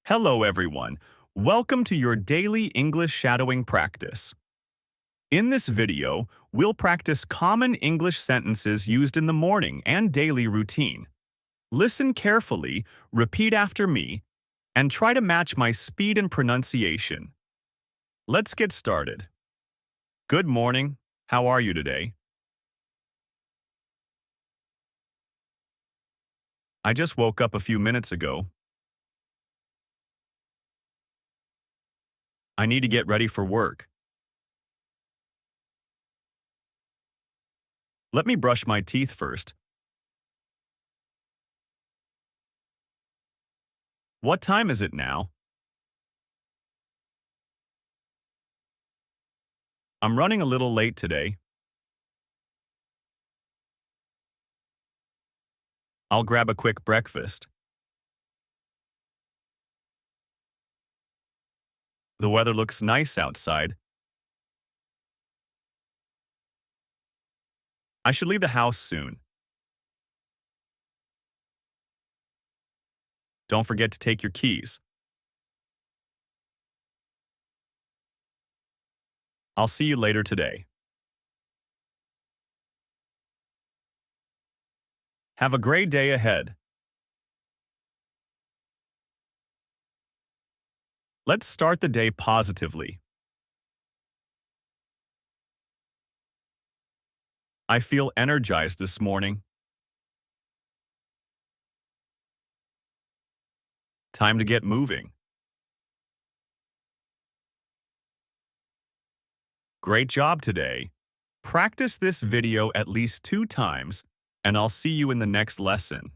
Hello, everyone. Welcome to your daily English shadowing practice. In this video, we'll practice common English sentences used in the morning and daily routine. Listen carefully, repeat after me, and try to match my speed and pronunciation. Let's get started. Good morning. How are you today? I just woke up a few minutes ago. I need to get ready for work. Let me brush my teeth first. What time is it now? I'm running a little late today. I'll grab a quick breakfast. The weather looks nice outside. I should leave the house soon. Don't forget to take your keys. I'll see you later today. Have a great day ahead. Let's start the day positively. I feel energized this morning. Time to get moving. Great job today. Practice this video at least 2 times, and I'll see you in the next lesson.